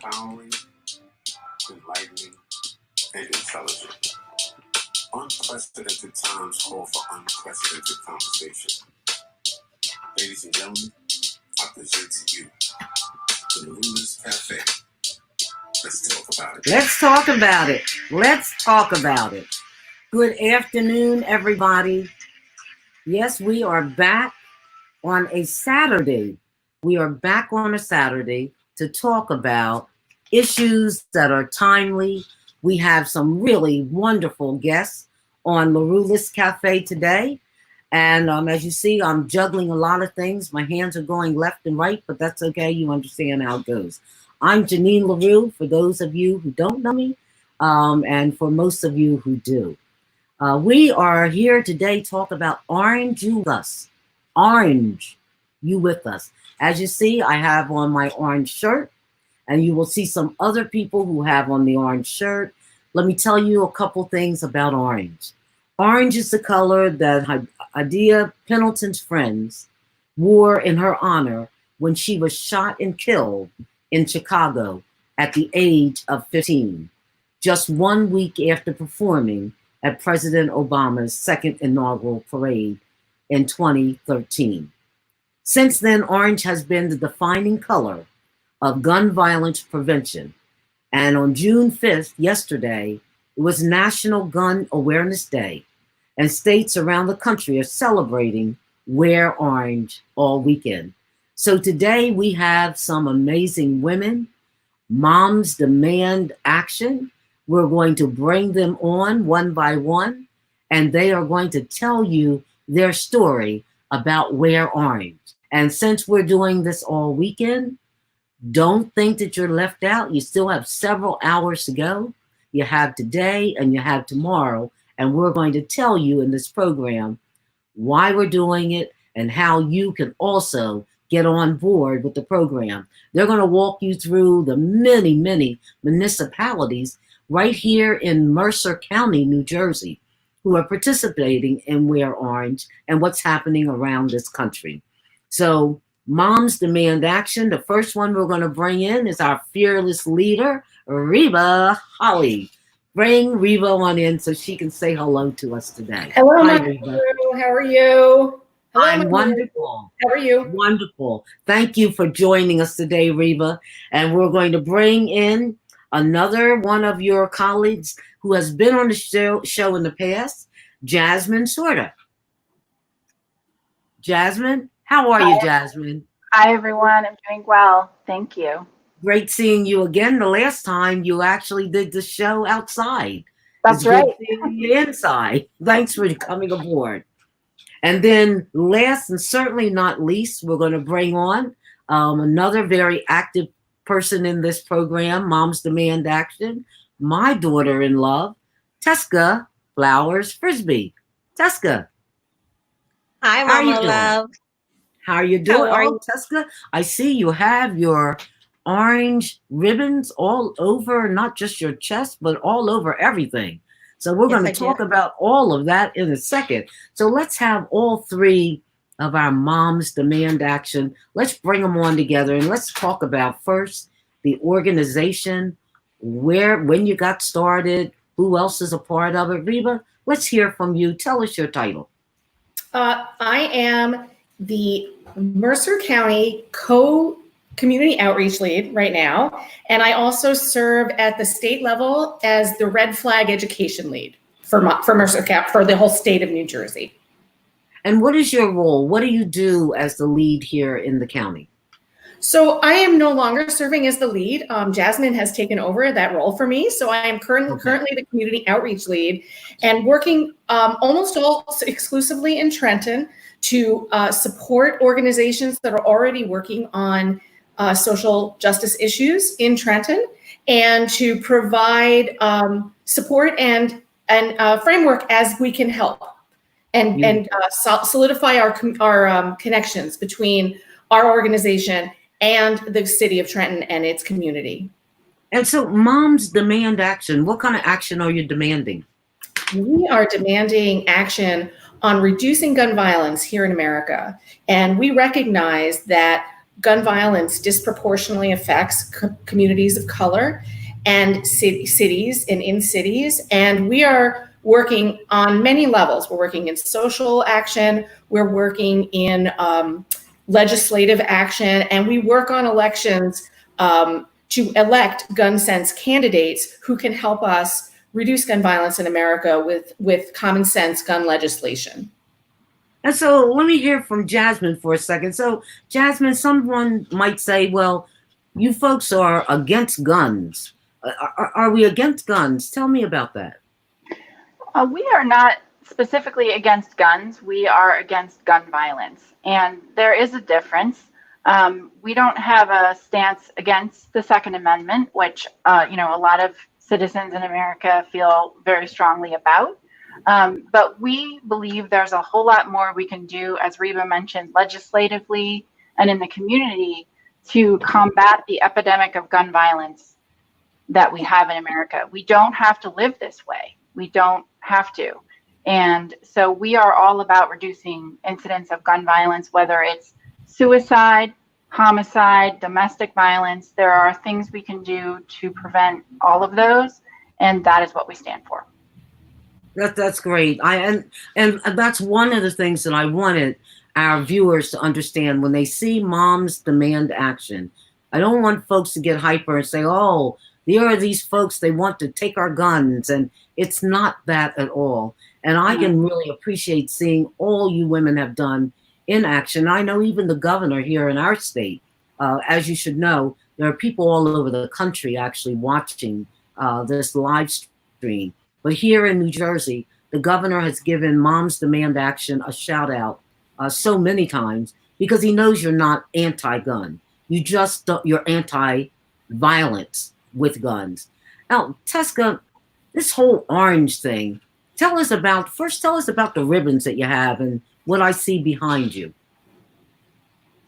empowering, enlightening, and intelligent. Unprecedented times call for unprecedented conversation. Ladies and gentlemen, I present to you the LaRuelist Cafe. Let's talk about it. Let's talk about it. Let's talk about it. Good afternoon, everybody. Yes, we are back on a Saturday. We are back on a Saturday to talk about issues that are timely. We have some really wonderful guests on LaRuelist Cafe today. And as you see, I'm juggling a lot of things. My hands are going left and right, but that's okay. You understand how it goes. I'm Jeannine LaRue, for those of you who don't know me, and for most of you who do. We are here today to talk about Orange You With Us. Orange You With Us. As you see, I have on my orange shirt, and you will see some other people who have on the orange shirt. Let me tell you a couple things about orange. Orange is the color that Hadiya Pendleton's friends wore in her honor when she was shot and killed in Chicago at the age of 15, just 1 week after performing at President Obama's second inaugural parade in 2013. Since then, orange has been the defining color of gun violence prevention. And on June 5th, yesterday, it was National Gun Awareness Day, and states around the country are celebrating Wear Orange all weekend. So today we have some amazing women. Moms Demand Action. We're going to bring them on one by one, and they are going to tell you their story about Wear Orange. And since we're doing this all weekend, don't think that you're left out. You still have several hours to go. You have today and you have tomorrow, and we're going to tell you in this program why we're doing it and how you can also get on board with the program. They're going to walk you through the many, many municipalities right here in Mercer County, New Jersey, who are participating in Wear Orange and what's happening around this country. So Moms Demand Action. The first one we're going to bring in is our fearless leader, Reba Holly. Bring Reba on in so she can say hello to us today. Hello, Hi, Reba. How are you? Hello, I'm wonderful. How are you? Wonderful. Thank you for joining us today, Reba. And we're going to bring in another one of your colleagues who has been on the show in the past, Jasmine Sorta. Jasmine, how are you, Jasmine? Hi, everyone. I'm doing well. Thank you. Great seeing you again. The last time you actually did the show outside. That's right. Seeing you inside. Thanks for coming aboard. And then last and certainly not least, we're going to bring on another very active person in this program, Moms Demand Action, my daughter-in-law, Teska Flowers Frisby. Teska. Hi, Mama Love. How are you doing? How are you? Teska, I see you have your orange ribbons all over, not just your chest, but all over everything. So we're going to talk about all of that in a second. So let's have all three of our Moms Demand Action. Let's bring them on together and let's talk about first the organization, when you got started, who else is a part of it. Reba, let's hear from you. Tell us your title. I am the Mercer County Community Outreach Lead right now, and I also serve at the state level as the Red Flag Education Lead for Mercer County, for the whole state of New Jersey. And what is your role? What do you do as the lead here in the county? So I am no longer serving as the lead. Jasmine has taken over that role for me. So I am currently the community outreach lead and working almost all exclusively in Trenton to support organizations that are already working on social justice issues in Trenton, and to provide support and framework as we can help and solidify our connections between our organization and the city of Trenton and its community. And so Moms Demand Action, what kind of action are you demanding? We are demanding action on reducing gun violence here in America. And we recognize that gun violence disproportionately affects communities of color and cities and in cities. And we are working on many levels. We're working in social action, we're working in legislative action, and we work on elections to elect gun sense candidates who can help us reduce gun violence in America with common sense gun legislation. And so let me hear from Jasmine for a second. So Jasmine, someone might say, well, you folks are against guns. Are we against guns? Tell me about that. We are not specifically against guns. We are against gun violence. And there is a difference. We don't have a stance against the Second Amendment, which, a lot of citizens in America feel very strongly about. But we believe there's a whole lot more we can do, as Reba mentioned, legislatively and in the community to combat the epidemic of gun violence that we have in America. We don't have to live this way. We don't have to. And so we are all about reducing incidents of gun violence, whether it's suicide, homicide, domestic violence. There are things we can do to prevent all of those, and that is what we stand for. That's great. And that's one of the things that I wanted our viewers to understand when they see moms demand action. I don't want folks to get hyper and say, oh, there are these folks, they want to take our guns, and it's not that at all. And I can really appreciate seeing all you women have done in action. I know even the governor here in our state, as you should know, there are people all over the country actually watching this live stream. But here in New Jersey, the governor has given Moms Demand Action a shout out so many times because he knows you're not anti-gun. You're anti-violence with guns. Now, Teska, this whole orange thing, tell us about the ribbons that you have and what I see behind you.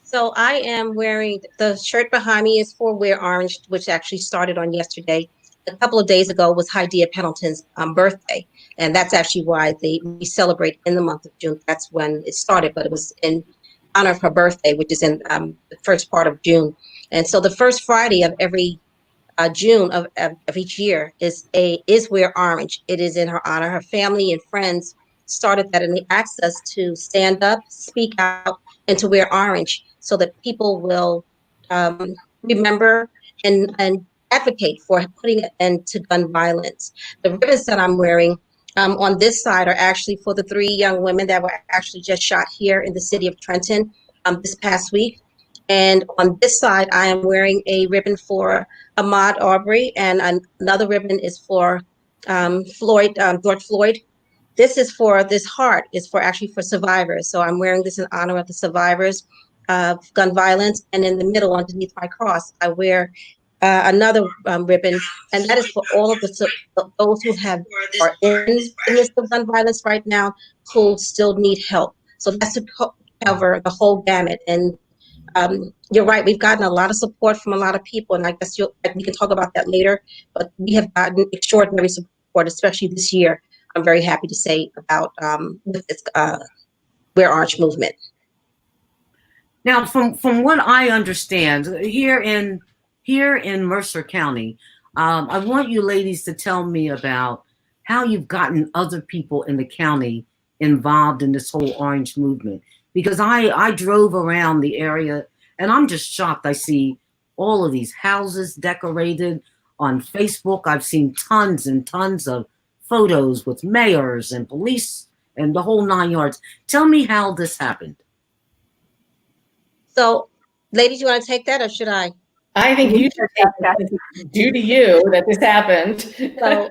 So I am wearing, the shirt behind me is for Wear Orange, which actually started on yesterday. A couple of days ago was Hadiya Pendleton's birthday. And that's actually why we celebrate in the month of June. That's when it started, but it was in honor of her birthday, which is in the first part of June. And so the first Friday of every June of each year is Wear Orange. It is in her honor. Her family and friends started that, and they asked us to stand up, speak out, and to wear orange so that people will remember and advocate for putting an end to gun violence. The ribbons that I'm wearing on this side are actually for the 3 young women that were actually just shot here in the city of Trenton this past week. And on this side, I am wearing a ribbon for Ahmaud Arbery, and another ribbon is for George Floyd. This heart is actually for survivors. So I'm wearing this in honor of the survivors of gun violence. And in the middle, underneath my cross, I wear another ribbon, and that is for all of those who are in the midst of gun violence right now, who still need help. So that's to cover the whole gamut. And you're right, we've gotten a lot of support from a lot of people, and I guess we can talk about that later, but we have gotten extraordinary support, especially this year. I'm very happy to say about with this Wear Orange movement. Now, from what I understand, here in Mercer County, I want you ladies to tell me about how you've gotten other people in the county involved in this whole orange movement. Because I drove around the area and I'm just shocked. I see all of these houses decorated on Facebook. I've seen tons and tons of photos with mayors and police and the whole 9 yards. Tell me how this happened. So, ladies, you want to take that or should I? I think you should take that. It's due to you that this happened. So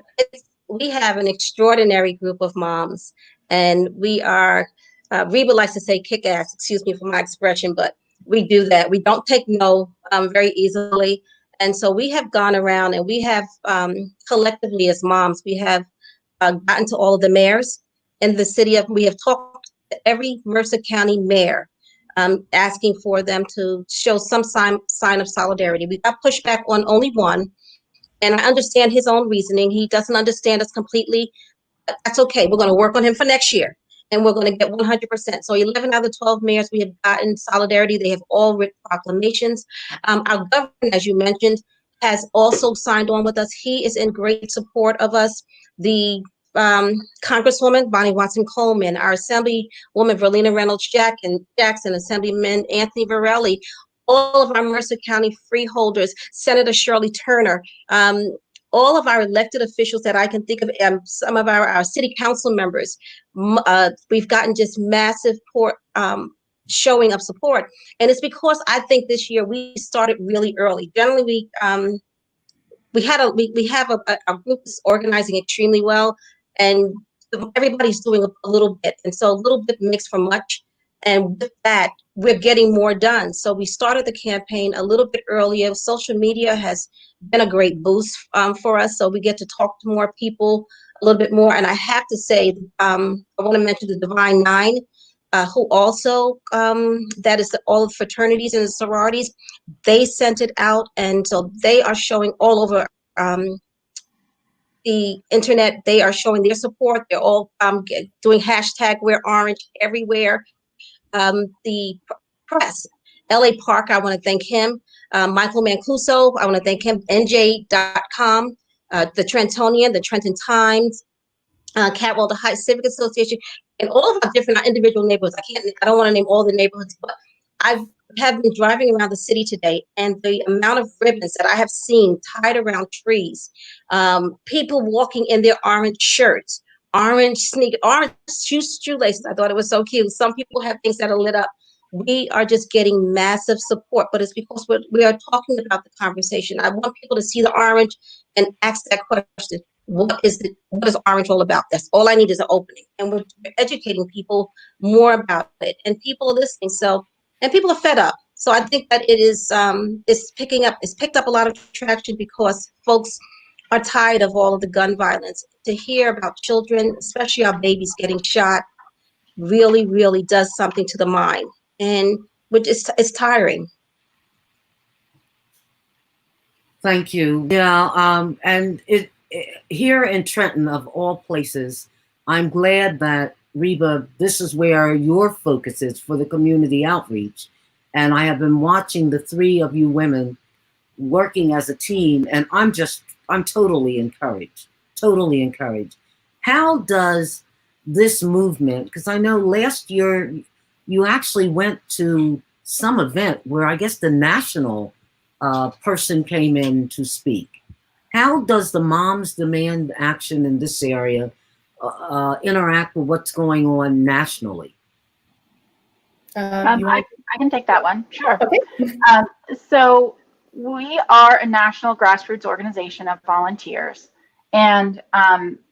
we have an extraordinary group of moms, and we are, Reba likes to say kick ass, excuse me for my expression, but we do that. We don't take no very easily. And so we have gone around and we have collectively as moms, we have gotten to all of the mayors in the city we have talked to every Mercer County mayor, asking for them to show some sign of solidarity. We got pushback on only one, and I understand his own reasoning. He doesn't understand us completely. That's okay. We're going to work on him for next year. and we're going to get 100%. So 11 out of the 12 mayors we have gotten solidarity. They have all written proclamations. Our governor, as you mentioned, has also signed on with us. He is in great support of us. The Congresswoman Bonnie Watson Coleman, our Assemblywoman Verlena Reynolds Jackson, Assemblyman Anthony Varelli, all of our Mercer County freeholders, Senator Shirley Turner, all of our elected officials that I can think of, some of our city council members. We've gotten just massive showing of support. And it's because I think this year we started really early. Generally, we have a group that's organizing extremely well, and everybody's doing a little bit. And so a little bit makes for much. And with that, we're getting more done. So we started the campaign a little bit earlier. Social media has been a great boost for us. So we get to talk to more people a little bit more. And I have to say, I want to mention the Divine Nine, who also, that is all the fraternities and the sororities, they sent it out. And so they are showing all over the internet. They are showing their support. They're all doing hashtag Wear Orange everywhere. The press, L.A. Park, I want to thank him. Michael Mancuso, I want to thank him. NJ.com, the Trentonian, the Trenton Times, Catwell, the Heights Civic Association, and all of our different individual neighborhoods. I don't want to name all the neighborhoods, but I have been driving around the city today, and the amount of ribbons that I have seen tied around trees, people walking in their orange shirts, orange shoelaces. I thought it was so cute. Some people have things that are lit up. We are just getting massive support, but it's because we are talking about the conversation. I want people to see the orange and ask that question. What is orange all about? That's all I need is an opening. And we're educating people more about it, and people are listening. So, and people are fed up. So I think that it's picked up a lot of traction because folks are tired of all of the gun violence. To hear about children, especially our babies getting shot, really, really does something to the mind, and which is it's tiring. Thank you. Yeah, and here in Trenton, of all places, I'm glad that Reba, this is where your focus is for the community outreach, and I have been watching the three of you women working as a team, and I'm totally encouraged. Totally encouraged. How does this movement, because I know last year you actually went to some event where I guess the national person came in to speak. How does the Moms Demand Action in this area interact with what's going on nationally? I can take that one. Sure. Okay. So we are a national grassroots organization of volunteers, and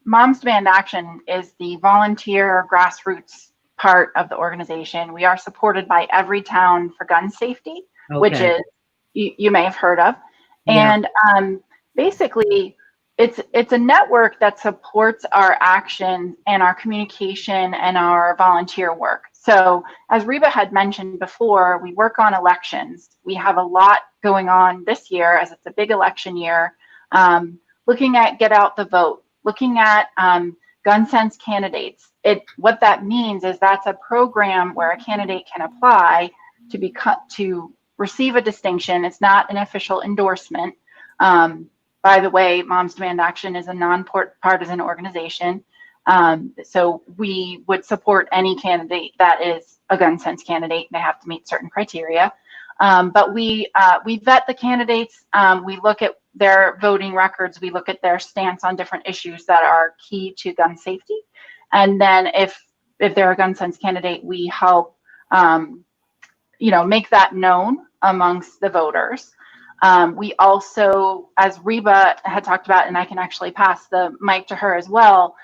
Moms Demand Action is the volunteer grassroots part of the organization. We are supported by Everytown for Gun Safety, which is you may have heard of, and basically it's a network that supports our action and our communication and our volunteer work. So as Reba had mentioned before, we work on elections. We have a lot going on this year as it's a big election year, looking at Get Out the Vote, looking at Gun Sense candidates. What that means is that's a program where a candidate can apply to receive a distinction. It's not an official endorsement. By the way, Moms Demand Action is a non-partisan organization. So we would support any candidate that is a gun sense candidate. They have to meet certain criteria. But we vet the candidates. We look at their voting records. We look at their stance on different issues that are key to gun safety. And then if they're a gun sense candidate, we help make that known amongst the voters. We also, as Reba had talked about, and I can actually pass the mic to her as well,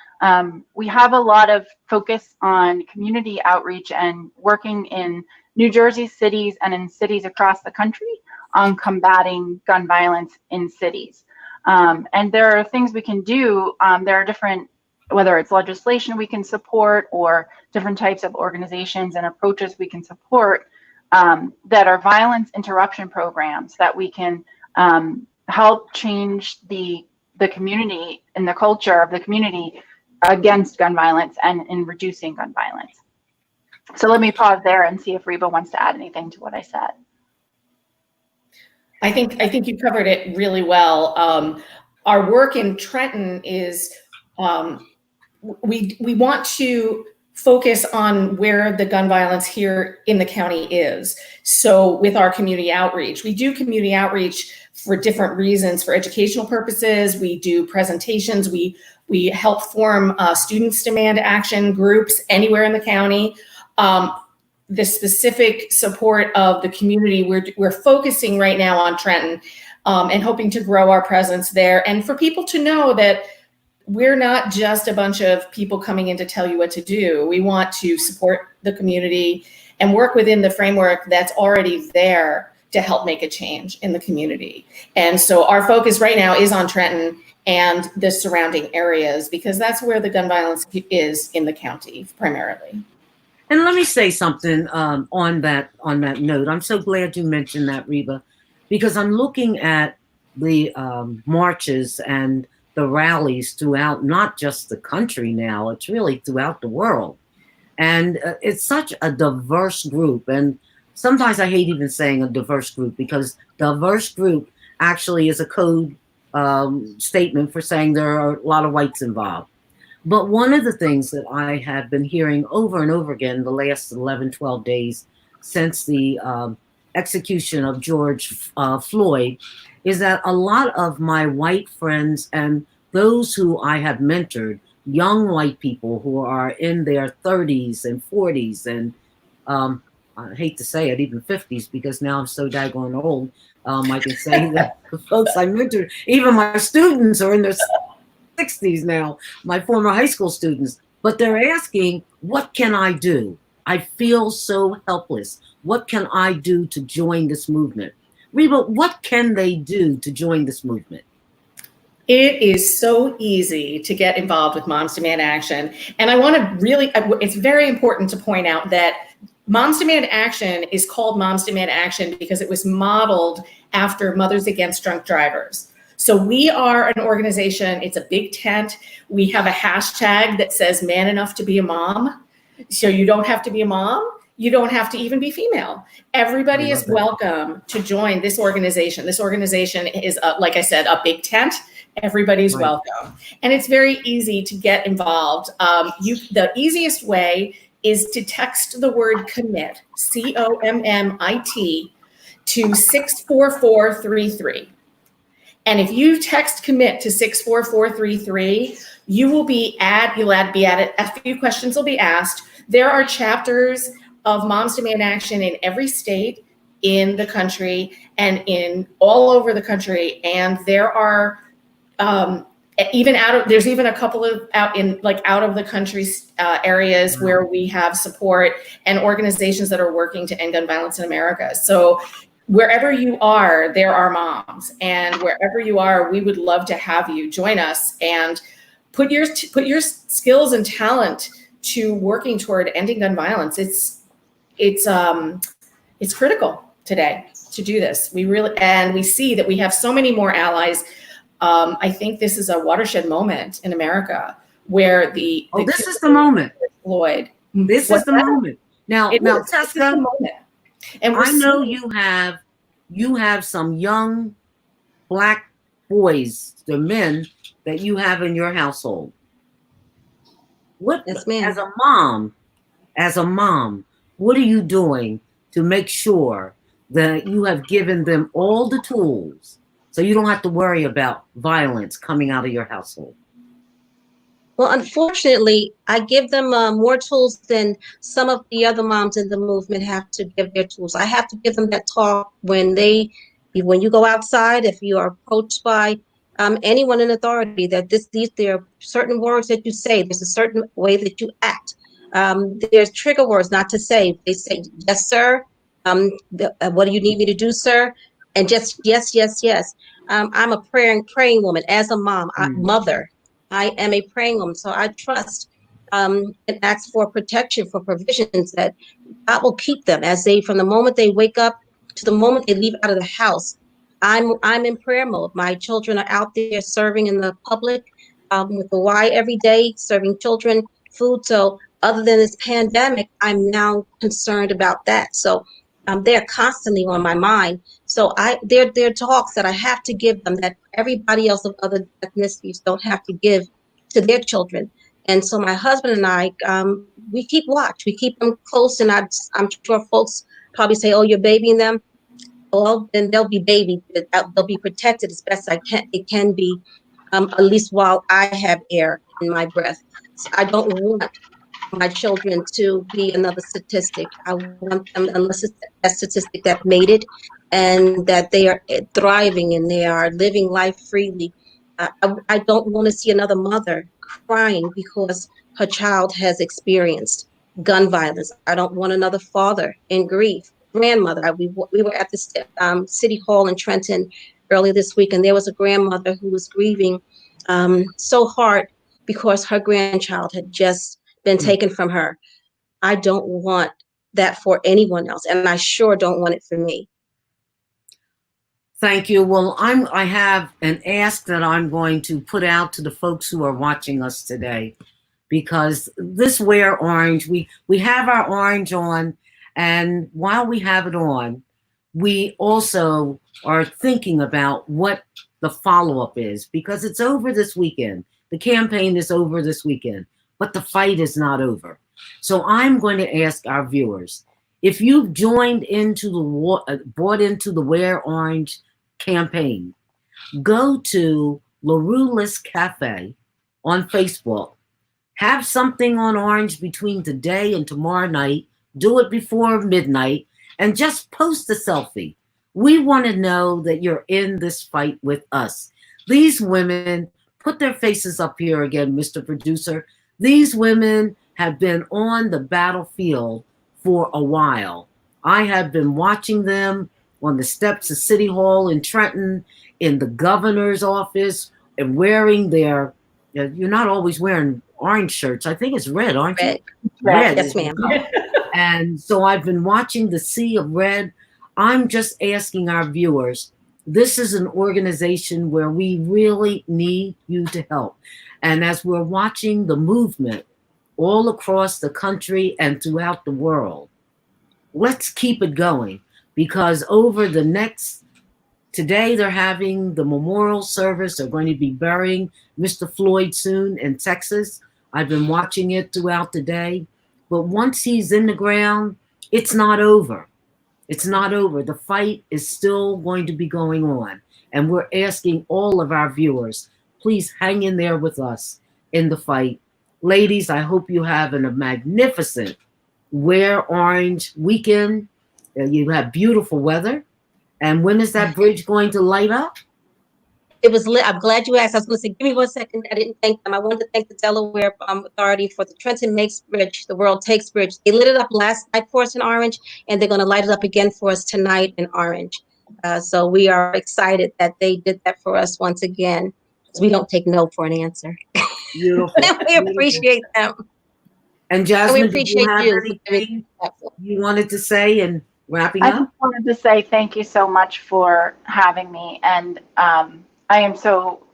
we have a lot of focus on community outreach and working in New Jersey cities and in cities across the country on combating gun violence in cities. And there are things we can do. There are different, whether it's legislation we can support or different types of organizations and approaches we can support that are violence interruption programs that we can help change the community and the culture of the community against gun violence and in reducing gun violence. So let me pause there and see if Reba wants to add anything to what I said. I think you covered it really well. Our work in Trenton is we want to focus on where the gun violence here in the county is. So with our community outreach, we do community outreach for different reasons, for educational purposes. We do presentations. We help form students demand action groups anywhere in the county. The specific support of the community, we're focusing right now on Trenton and hoping to grow our presence there. And for people to know that we're not just a bunch of people coming in to tell you what to do. We want to support the community and work within the framework that's already there to help make a change in the community. And so our focus right now is on Trenton and the surrounding areas, because that's where the gun violence is in the county primarily. And let me say something on that note. I'm so glad you mentioned that, Reba, because I'm looking at the marches and the rallies throughout, not just the country now, it's really throughout the world. And it's such a diverse group. And sometimes I hate even saying a diverse group, because diverse group actually is a code statement for saying there are a lot of whites involved. But one of the things that I have been hearing over and over again the last 11, 12 days since the execution of George Floyd is that a lot of my white friends and those who I have mentored, young white people who are in their 30s and 40s and I hate to say it, even 50s, because now I'm so daggone old. I can say that the folks I mentored, even my students are in their 60s now, my former high school students, but they're asking, what can I do? I feel so helpless. What can I do to join this movement? Reba, what can they do to join this movement? It is so easy to get involved with Moms Demand Action. And I want to really, it's very important to point out that Moms Demand Action is called Moms Demand Action because it was modeled after Mothers Against Drunk Drivers. So we are an organization, it's a big tent. We have a hashtag that says man enough to be a mom. So you don't have to be a mom. You don't have to even be female. Everybody is welcome to join this organization. This organization is, like I said, a big tent. Everybody's welcome. And it's very easy to get involved. The easiest way is to text the word commit, COMMIT, to 64433. And if you text commit to 64433, you'll be added, a few questions will be asked. There are chapters of Moms Demand Action in every state in the country and in all over the country. And there are there's even a couple of out of the country areas where we have support and organizations that are working to end gun violence in America. So wherever you are, there are moms, and wherever you are, we would love to have you join us and put your skills and talent to working toward ending gun violence. It's critical today to do this. We see that we have so many more allies. I think this is a watershed moment in America where this is the moment. Floyd. This is the moment. Now, Teska, and I know you have some young Black boys, the men that you have in your household. Yes, ma'am. As a mom, what are you doing to make sure that you have given them all the tools so you don't have to worry about violence coming out of your household? Well, unfortunately, I give them more tools than some of the other moms in the movement have to give their tools. I have to give them that talk when you go outside, if you are approached by anyone in authority, that there are certain words that you say, there's a certain way that you act. There's trigger words not to say. They say, yes, sir. What do you need me to do, sir? And just yes, yes, yes. I'm a praying woman. As a mom, mother, I am a praying woman. So I trust and ask for protection, for provisions that God will keep them from the moment they wake up to the moment they leave out of the house. I'm in prayer mode. My children are out there serving in the public with the Y every day, serving children food. So other than this pandemic, I'm now concerned about that. So they're constantly on my mind. So there are talks that I have to give them that everybody else of other ethnicities don't have to give to their children. And so my husband and I, we keep watch. We keep them close, and I'm sure folks probably say, "Oh, you're babying them." Well, then they'll be babied. They'll be protected as best it can be, at least while I have air in my breath. So I don't want my children to be another statistic. I want them, unless it's a statistic that made it and that they are thriving and they are living life freely. I don't want to see another mother crying because her child has experienced gun violence. I don't want another father in grief. Grandmother, we were at the City Hall in Trenton earlier this week, and there was a grandmother who was grieving so hard because her grandchild had just been taken from her. I don't want that for anyone else, and I sure don't want it for me. Thank you. Well, I have an ask that I'm going to put out to the folks who are watching us today, because this Wear Orange, we have our orange on, and while we have it on, we also are thinking about what the follow-up is, because it's over this weekend. The campaign is over this weekend, but the fight is not over. So I'm going to ask our viewers, if you've joined into bought into the Wear Orange campaign, go to LaRuelist Cafe on Facebook, have something on orange between today and tomorrow night, do it before midnight, and just post a selfie. We want to know that you're in this fight with us. These women, put their faces up here again, Mr. Producer. These women have been on the battlefield for a while. I have been watching them on the steps of City Hall in Trenton, in the governor's office, and wearing their, you're not always wearing orange shirts. I think it's red, aren't you? Red. Yes, ma'am. And so I've been watching the sea of red. I'm just asking our viewers, this is an organization where we really need you to help. And as we're watching the movement all across the country and throughout the world, let's keep it going, because over the next, today they're having the memorial service. They're going to be burying Mr. Floyd soon in Texas. I've been watching it throughout the day. But once he's in the ground, it's not over. It's not over. The fight is still going to be going on. And we're asking all of our viewers, please hang in there with us in the fight. Ladies, I hope you have a magnificent Wear Orange weekend. You have beautiful weather. And when is that bridge going to light up? It was lit. I'm glad you asked. I was going to say, give me 1 second. I didn't thank them. I wanted to thank the Delaware Authority for the Trenton Makes Bridge, the World Takes Bridge. They lit it up last night for us in orange, and they're going to light it up again for us tonight in orange. So we are excited that they did that for us once again, because we don't take no for an answer. Beautiful. We appreciate them. And Jasmine, and we appreciate anything you wanted to say in wrapping I up? just wanted to say thank you so much for having me, and I am so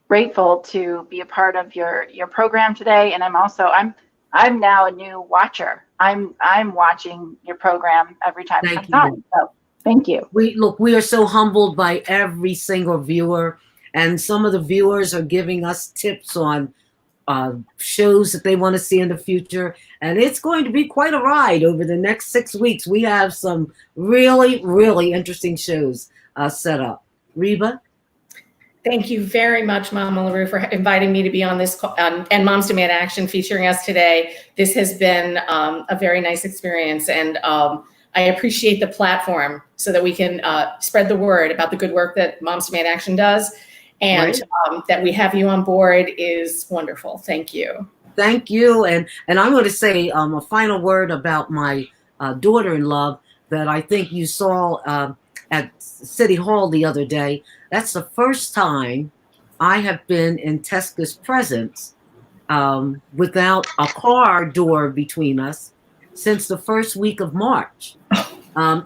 grateful to be a part of your program today. And I'm now a new watcher. I'm watching your program every time it comes on. So thank you. We are so humbled by every single viewer, and some of the viewers are giving us tips on shows that they want to see in the future, and it's going to be quite a ride over the next 6 weeks. We have some really, really interesting shows set up. Reba? Thank you very much, Mama LaRue, for inviting me to be on this call, and Moms Demand Action featuring us today. This has been a very nice experience, and I appreciate the platform so that we can spread the word about the good work that Moms Demand Action does, and that we have you on board is wonderful. Thank you. Thank you. And I'm going to say a final word about my daughter-in-law that I think you saw at City Hall the other day. That's the first time I have been in Teska's presence without a car door between us since the first week of March.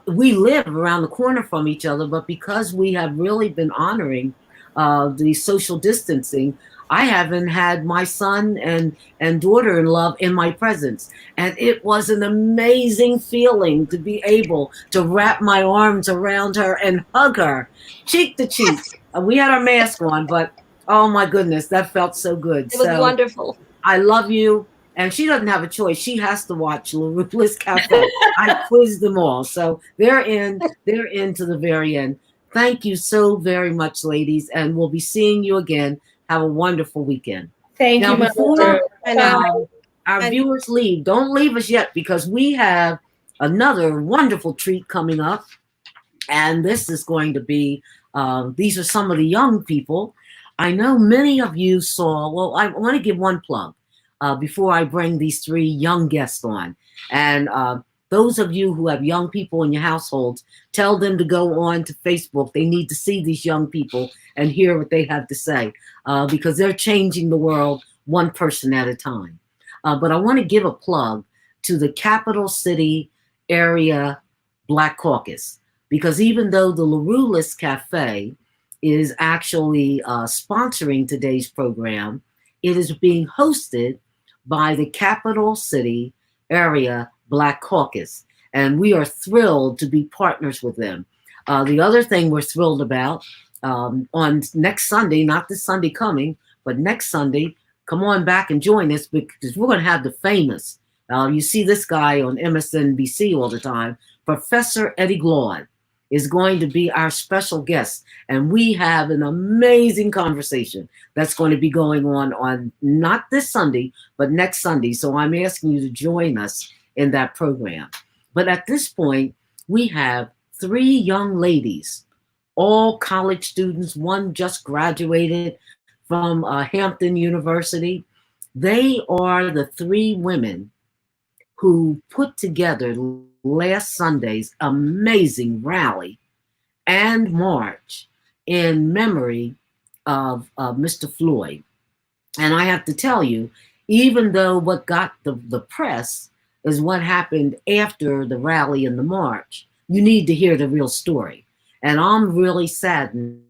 We live around the corner from each other, but because we have really been honoring the social distancing, I haven't had my son and daughter-in-law in my presence. And it was an amazing feeling to be able to wrap my arms around her and hug her cheek to cheek. We had our mask on, but oh my goodness, that felt so good. It was wonderful. I love you. And she doesn't have a choice. She has to watch LaRuelist Cafe. I quizzed them all. So they're in to the very end. Thank you so very much, ladies. And we'll be seeing you again. Have a wonderful weekend. Thank now, you, before our And- viewers leave, don't leave us yet, because we have another wonderful treat coming up. And this is going to be, these are some of the young people. I know many of you saw, well, I want to give one plug before I bring these three young guests on. And those of you who have young people in your households, tell them to go on to Facebook. They need to see these young people and hear what they have to say, because they're changing the world one person at a time. But I want to give a plug to the Capital City Area Black Caucus, because even though the LaRuelist Cafe is actually sponsoring today's program, it is being hosted by the Capital City Area Black Caucus, and we are thrilled to be partners with them. The other thing we're thrilled about, on next Sunday, not this Sunday coming, but next Sunday, come on back and join us, because we're going to have the famous, you see this guy on MSNBC all the time, Professor Eddie Glaude is going to be our special guest, and we have an amazing conversation that's going to be going on not this Sunday, but next Sunday. So I'm asking you to join us in that program. But at this point, we have three young ladies, all college students. One just graduated from Hampton University. They are the three women who put together last Sunday's amazing rally and march in memory of Mr. Floyd. And I have to tell you, even though what got the press is what happened after the rally and the march, you need to hear the real story. And I'm really saddened.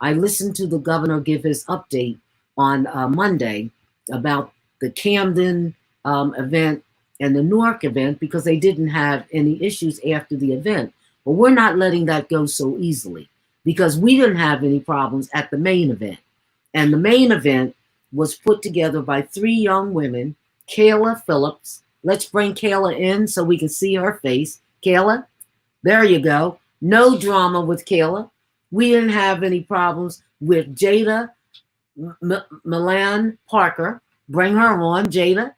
I listened to the governor give his update on Monday about the Camden event and the Newark event, because they didn't have any issues after the event. But we're not letting that go so easily, because we didn't have any problems at the main event. And the main event was put together by three young women, KAYLA PHILLIPS. Let's bring KAYLA in so we can see her face. KAYLA, there you go. No drama with KAYLA. We didn't have any problems with JAYDA-MILAN Parker. Bring her on, JAYDA.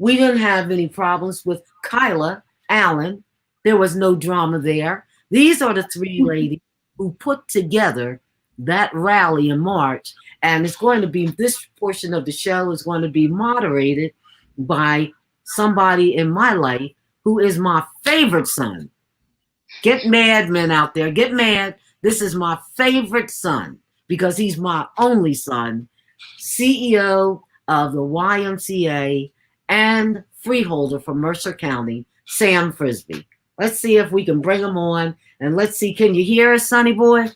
We didn't have any problems with KYLA Allen. There was no drama there. These are the three ladies who put together that rally in March. And it's going to be, this portion of the show is going to be moderated by somebody in my life who is my favorite son. Get mad, men out there. Get mad. This is my favorite son because he's my only son, CEO of the YMCA and freeholder from Mercer County, Sam Frisby. Let's see if we can bring him on, and let's see, can you hear us, Sonny boy?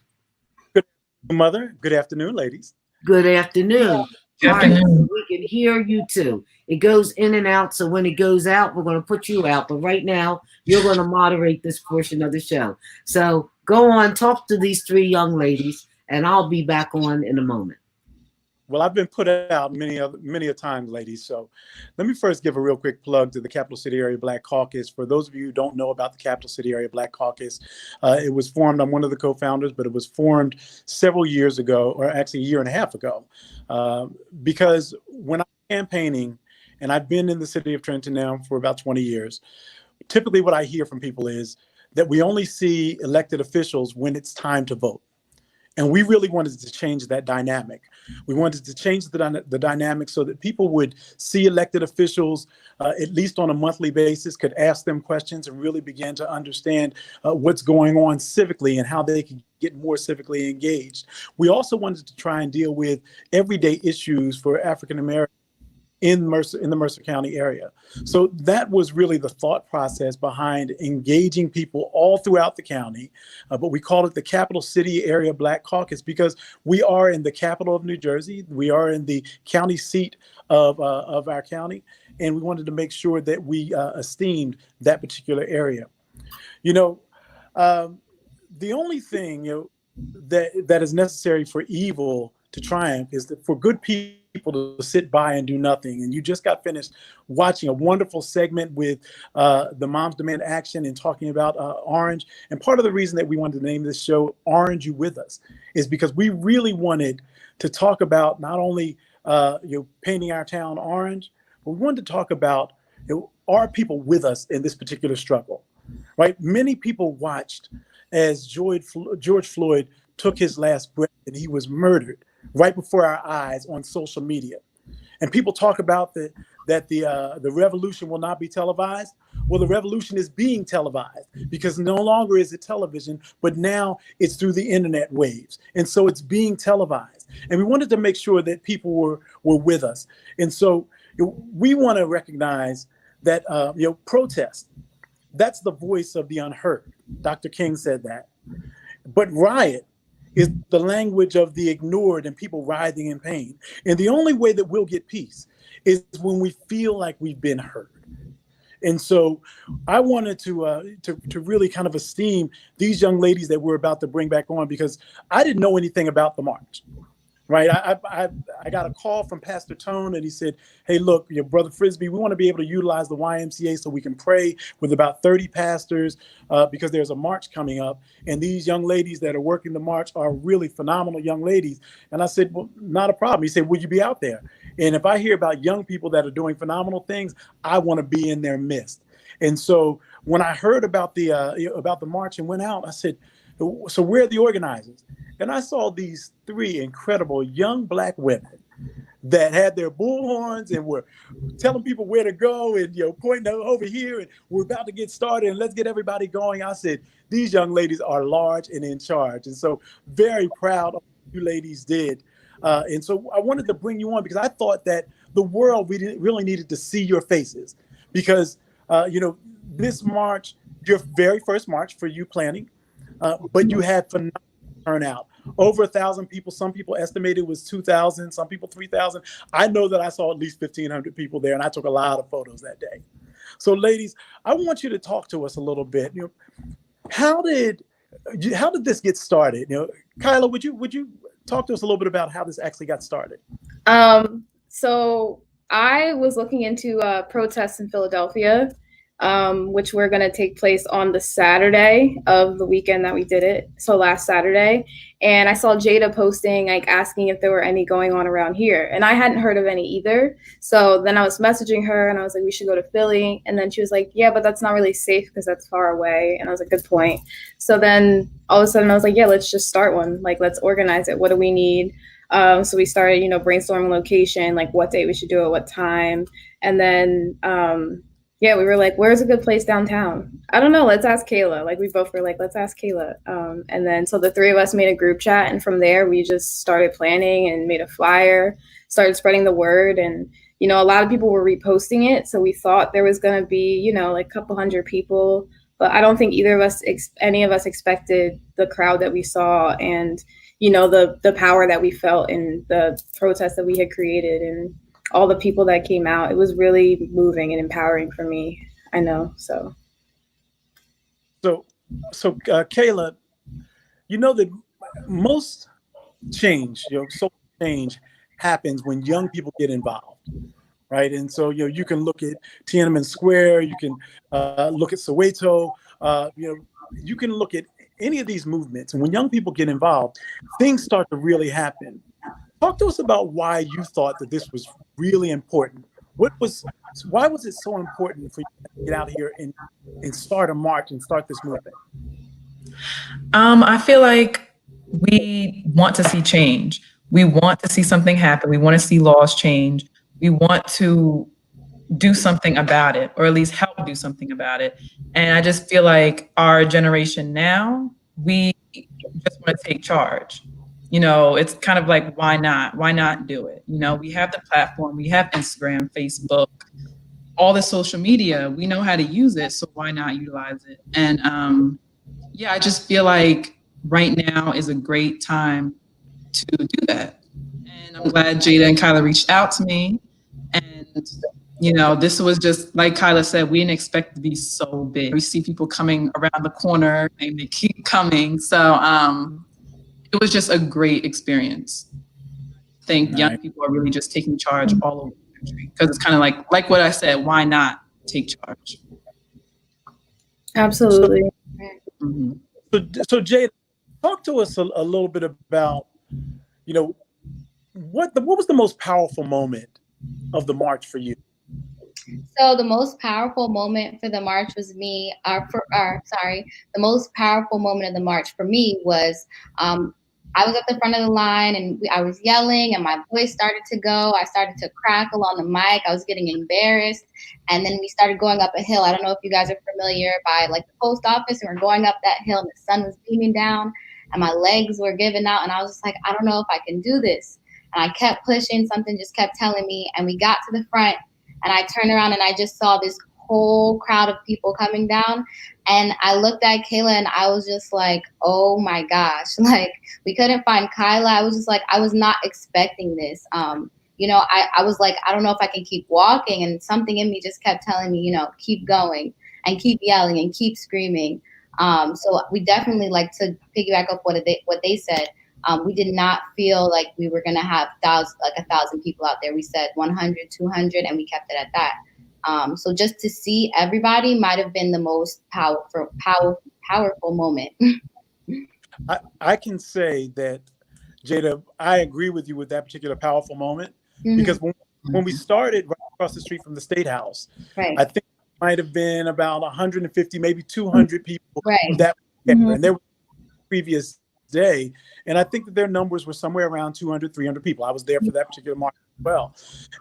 Good mother. Good afternoon, ladies. Good afternoon. Good afternoon. Right, we can hear you too. It goes in and out, so when it goes out, we're going to put you out. But right now, you're going to moderate this portion of the show. So go on, talk to these three young ladies, and I'll be back on in a moment. Well, I've been put out many a times, ladies. So let me first give a real quick plug to the Capital City Area Black Caucus. For those of you who don't know about the Capital City Area Black Caucus, it was formed, I'm one of the co-founders, but it was formed several years ago, or actually a year and a half ago, because when I'm campaigning, and I've been in the city of Trenton now for about 20 years, typically what I hear from people is that we only see elected officials when it's time to vote. And we really wanted to change that dynamic. We wanted to change the dynamic so that people would see elected officials, at least on a monthly basis, could ask them questions and really begin to understand what's going on civically and how they can get more civically engaged. We also wanted to try and deal with everyday issues for African Americans in the Mercer County area. So that was really the thought process behind engaging people all throughout the county. But we called it the Capital City Area Black Caucus because we are in the capital of New Jersey. We are in the county seat of our county, and we wanted to make sure that we esteemed that particular area. You know, the only thing that is necessary for evil to triumph is that for good people to sit by and do nothing. And you just got finished watching a wonderful segment with the Moms Demand Action and talking about Orange. And part of the reason that we wanted to name this show Orange You With Us is because we really wanted to talk about not only painting our town orange, but we wanted to talk about are people with us in this particular struggle, right? Many people watched as George Floyd took his last breath and he was murdered right before our eyes on social media. And people talk about that the revolution will not be televised. Well, the revolution is being televised because no longer is it television, but now it's through the internet waves. And so it's being televised. And we wanted to make sure that people were with us. And so we want to recognize that protest, that's the voice of the unheard. Dr. King said that. But riot is the language of the ignored and people writhing in pain. And the only way that we'll get peace is when we feel like we've been heard. And so I wanted to really kind of esteem these young ladies that we're about to bring back on because I didn't know anything about the march. Right. I got a call from Pastor Tone and he said, hey, look, your brother Frisby, we want to be able to utilize the YMCA so we can pray with about 30 pastors because there's a march coming up. And these young ladies that are working the march are really phenomenal young ladies. And I said, well, not a problem. He said, will you be out there? And if I hear about young people that are doing phenomenal things, I want to be in their midst. And so when I heard about the march and went out, I said, so where are the organizers? And I saw these three incredible young Black women that had their bullhorns and were telling people where to go and pointing over here and we're about to get started and let's get everybody going. I said, these young ladies are large and in charge. And so very proud of what you ladies did. And so I wanted to bring you on because I thought that the world really needed to see your faces because, this march, your very first march for you planning, but you had phenomenal turnout. Over 1,000 people. Some people estimated it was 2,000, some people 3,000. I know that I saw at least 1,500 people there, and I took a lot of photos that day. So, ladies, I want you to talk to us a little bit. How did this get started? KYLA, would you talk to us a little bit about how this actually got started? So I was looking into protests in Philadelphia, which were going to take place on the Saturday of the weekend that we did it. So last Saturday. And I saw JAYDA posting, asking if there were any going on around here. And I hadn't heard of any either. So then I was messaging her and I was like, we should go to Philly. And then she was like, yeah, but that's not really safe because that's far away. And I was like, good point. So then all of a sudden I was like, yeah, let's just start one. Let's organize it. What do we need? So we started, brainstorming location, what day we should do it, what time. And then, we were like, where's a good place downtown? I don't know. Let's ask KAYLA. We both were like, let's ask KAYLA. And then so the three of us made a group chat. And from there, we just started planning and made a flyer, started spreading the word. And, a lot of people were reposting it. So we thought there was going to be, a couple hundred people. But I don't think any of us expected the crowd that we saw and, the power that we felt in the protest that we had created and all the people that came out. It was really moving and empowering for me. I know. So KAYLA, that most change, social change happens when young people get involved, right? And so, you can look at Tiananmen Square, you can look at Soweto, you can look at any of these movements. And when young people get involved, things start to really happen. Talk to us about why you thought that this was really important. Why was it so important for you to get out here and start a march and start this movement? I feel like we want to see change. We want to see something happen. We want to see laws change. We want to do something about it, or at least help do something about it. And I just feel like our generation now, we just want to take charge. You know, it's kind of like, why not? Why not do it? You know, we have the platform, we have Instagram, Facebook, all the social media. We know how to use it, so why not utilize it? And yeah, I just feel like right now is a great time to do that. And I'm glad Jada and KYLA reached out to me. And, you know, this was just, like KYLA said, we didn't expect it to be so big. We see people coming around the corner and they keep coming. So it was just a great experience. I think young people are really just taking charge all over the country, because it's kind of like what I said, why not take charge? Absolutely. Mm-hmm. So Jada, talk to us a little bit about, you know, what was the most powerful moment of the march for you? So the most powerful moment for the march was the most powerful moment of the march for me was, I was at the front of the line and I was yelling and my voice started to go. I started to crackle on the mic. I was getting embarrassed. And then we started going up a hill. I don't know if you guys are familiar by like the post office, and we're going up that hill and the sun was beaming down and my legs were giving out. And I was just like, I don't know if I can do this. And I kept pushing, something just kept telling me, and we got to the front and I turned around and I just saw this whole crowd of people coming down. And I looked at KAYLA and I was just like, oh my gosh, like we couldn't find KYLA. I was just like, I was not expecting this. You know, I was like, I don't know if I can keep walking, and something in me just kept telling me, you know, keep going and keep yelling and keep screaming. So we definitely, like, to piggyback up what they said, we did not feel like we were going to have 1,000 people out there. We said 100, 200, and we kept it at that. So just to see everybody might have been the most powerful moment. I can say that, Jada, I agree with you with that particular powerful moment, because when we started right across the street from the State House, I think it might have been about 150, maybe 200 people that were there. And there was the previous day, and I think that their numbers were somewhere around 200, 300 people. I was there for that particular march as well.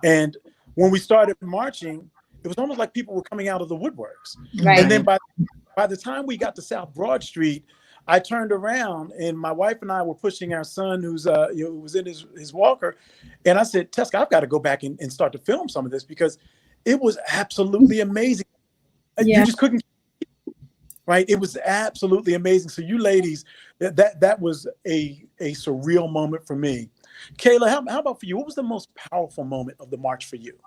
And when we started marching, it was almost like people were coming out of the woodworks. And then by the time we got to South Broad Street, I turned around and my wife and I were pushing our son, who was in his walker, and I said, Teska, I've got to go back and start to film some of this, because it was absolutely amazing. You just couldn't, right? It was absolutely amazing. So you ladies, that was a surreal moment for me. KAYLA, how about for you? What was the most powerful moment of the march for you?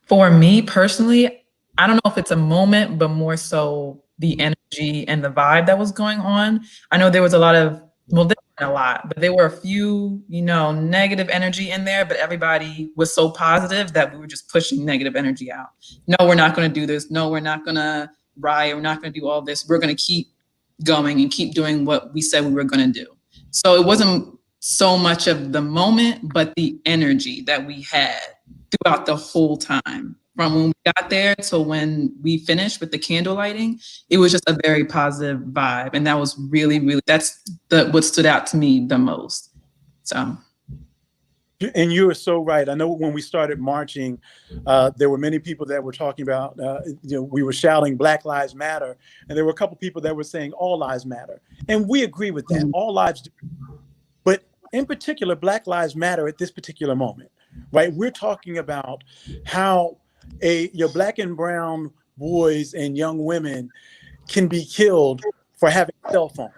For me personally, I don't know if it's a moment, but more so the energy and the vibe that was going on. I know there was a lot of, well, there weren't a lot, but there were a few, you know, negative energy in there, but everybody was so positive that we were just pushing negative energy out. No, we're not going to do this. No, we're not going to riot. We're not going to do all this. We're going to keep going and keep doing what we said we were going to do. So it wasn't so much of the moment, but the energy that we had throughout the whole time. From when we got there to when we finished with the candle lighting, it was just a very positive vibe. And that was really, really, that's what stood out to me the most. So. And you are so right. I know when we started marching, there were many people that were talking about, we were shouting Black Lives Matter. And there were a couple people that were saying all lives matter. And we agree with that. All lives do. But in particular, Black Lives Matter at this particular moment, right? We're talking about how your Black and brown boys and young women can be killed for having a cell phone,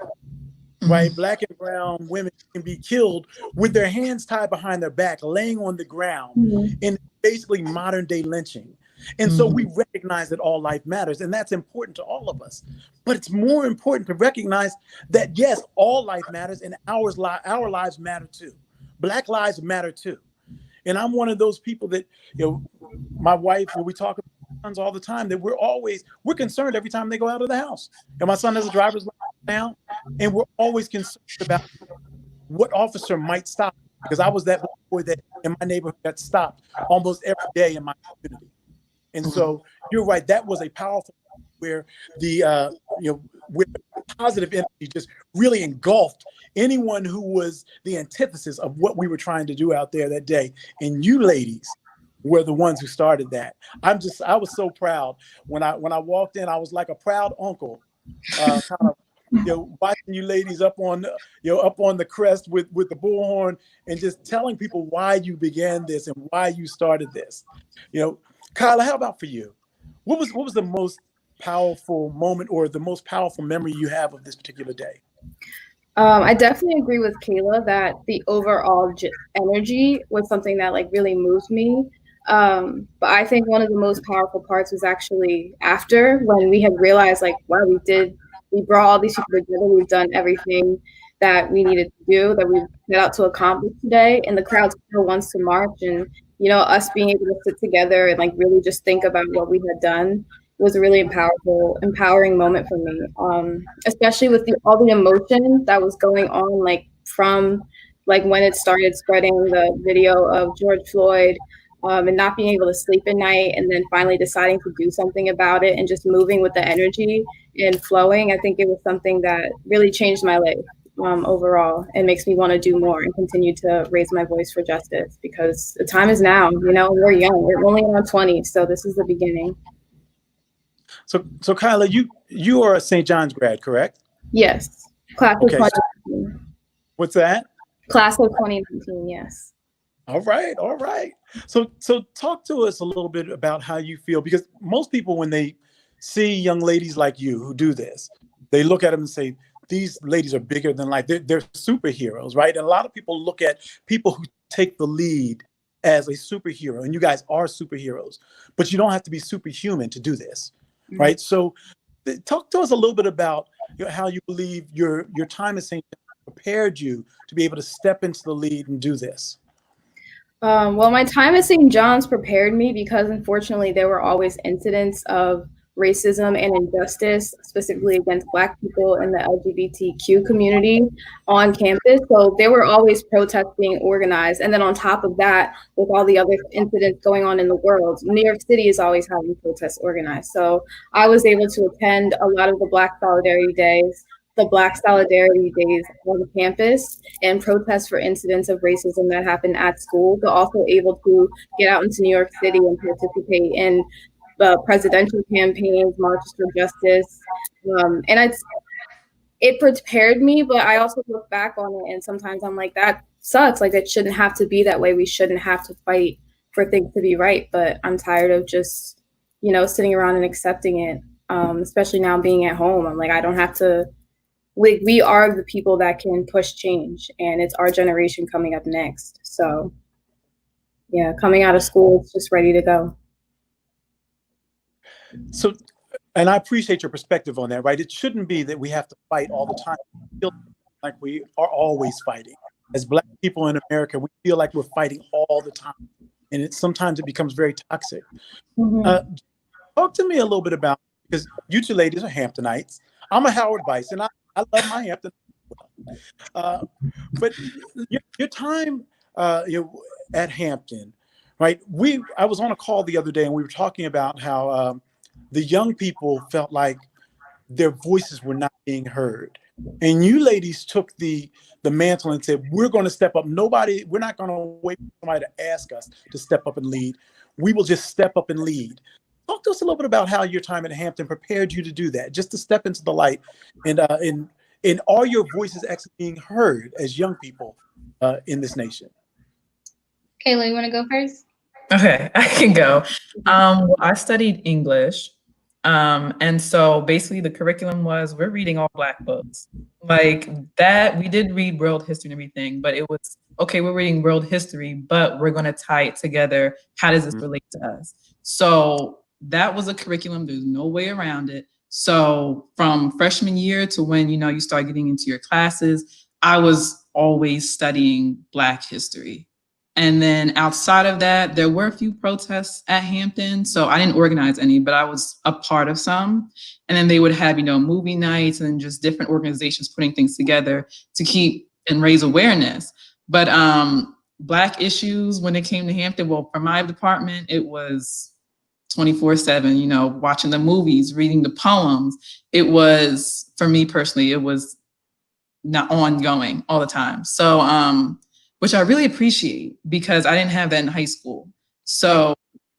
right? Black and brown women can be killed with their hands tied behind their back, laying on the ground in basically modern day lynching. And so we recognize that all life matters, and that's important to all of us. But it's more important to recognize that, yes, all life matters, and our lives matter too. Black lives matter too. And I'm one of those people that, my wife, when we talk about sons all the time, that we're concerned every time they go out of the house. And my son has a driver's license now, and we're always concerned about what officer might stop. Because I was that boy that in my neighborhood got stopped almost every day in my community. And so you're right, that was a powerful where where positive energy just really engulfed anyone who was the antithesis of what we were trying to do out there that day. And you ladies were the ones who started that. I was so proud when I walked in. I was like a proud uncle, kind of watching you ladies up on, up on the crest with the bullhorn and just telling people why you began this and why you started this. KYLA, how about for you? What was the most powerful moment or the most powerful memory you have of this particular day? I definitely agree with KAYLA that the overall energy was something that like really moved me. But I think one of the most powerful parts was actually after, when we had realized like, wow, we brought all these people together. We've done everything that we needed to do, that we set out to accomplish today. And the crowd still wants to march. And, us being able to sit together and like really just think about what we had done was a really empowering moment for me. Especially with all the emotion that was going on, like from like when it started spreading the video of George Floyd, and not being able to sleep at night, and then finally deciding to do something about it and just moving with the energy and flowing. I think it was something that really changed my life overall, and makes me want to do more and continue to raise my voice for justice, because the time is now. We're young, we're only in our 20s, so this is the beginning. So KYLA, you are a St. John's grad, correct? Yes, class of 2019. What's that? Class of 2019, yes. All right. So talk to us a little bit about how you feel, because most people, when they see young ladies like you who do this, they look at them and say, these ladies are bigger than life. They're superheroes, right? And a lot of people look at people who take the lead as a superhero, and you guys are superheroes, but you don't have to be superhuman to do this, right? So talk to us a little bit about how you believe your time at St. John prepared you to be able to step into the lead and do this. Well, my time at St. John's prepared me because, unfortunately, there were always incidents of racism and injustice, specifically against Black people in the LGBTQ community on campus. So there were always protests being organized. And then on top of that, with all the other incidents going on in the world, New York City is always having protests organized. So I was able to attend a lot of the Black Solidarity Days, the Black Solidarity Days on the campus, and protest for incidents of racism that happened at school, but also able to get out into New York City and participate in presidential campaigns, marches for justice. And it prepared me, but I also look back on it and sometimes I'm like, that sucks. Like, it shouldn't have to be that way. We shouldn't have to fight for things to be right. But I'm tired of just, sitting around and accepting it. Especially now being at home. I'm like, I don't have to. We are the people that can push change, and it's our generation coming up next. So yeah, coming out of school, it's just ready to go. So, and I appreciate your perspective on that, right? It shouldn't be that we have to fight all the time. We feel like we are always fighting. As Black people in America, we feel like we're fighting all the time. And sometimes it becomes very toxic. Mm-hmm. Talk to me a little bit about, because you two ladies are Hamptonites. I'm a Howard Vice, and I love my Hampton. But your time at Hampton, right? I was on a call the other day, and we were talking about how the young people felt like their voices were not being heard. And you ladies took the mantle and said, we're going to step up. We're not going to wait for somebody to ask us to step up and lead. We will just step up and lead. Talk to us a little bit about how your time at Hampton prepared you to do that, just to step into the light. And are your voices actually being heard as young people in this nation? KAYLA, you want to go first? Okay, I can go. I studied English. And so basically the curriculum was, we're reading all Black books. Like that, we did read world history and everything, but it was, okay, we're reading world history, but we're going to tie it together. How does this relate to us? So that was a curriculum. There's no way around it. So from freshman year to when, you start getting into your classes, I was always studying Black history. And then outside of that, there were a few protests at Hampton. So I didn't organize any, but I was a part of some. And then they would have, movie nights and just different organizations putting things together to keep and raise awareness. But Black issues, when it came to Hampton, well, for my department, it was 24/7, watching the movies, reading the poems. It was, for me personally, it was not ongoing all the time. So, which I really appreciate, because I didn't have that in high school. So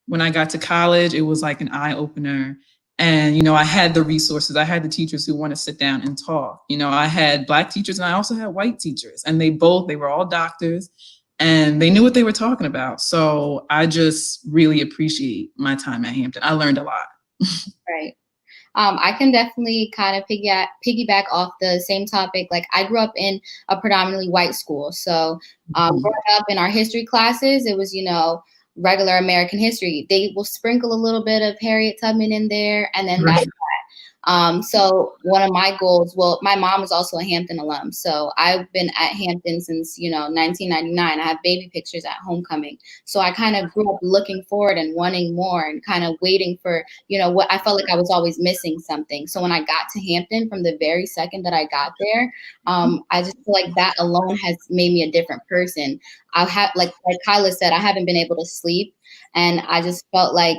when I got to college, it was like an eye opener. And, you know, I had the resources. I had the teachers who want to sit down and talk. You know, I had Black teachers and I also had white teachers, and they were all doctors and they knew what they were talking about. So I just really appreciate my time at Hampton. I learned a lot. Right. I can definitely kind of piggyback off the same topic. Like, I grew up in a predominantly white school. So growing up in our history classes, it was, you know, regular American history. They will sprinkle a little bit of Harriet Tubman in there, and then that's that. So one of my goals, well, my mom is also a Hampton alum. So I've been at Hampton since, you know, 1999. I have baby pictures at homecoming. So I kind of grew up looking forward and wanting more and kind of waiting for, you know, what I felt like I was always missing something. So when I got to Hampton, from the very second that I got there, I just feel like that alone has made me a different person. I have, like KYLA said, I haven't been able to sleep, and I just felt like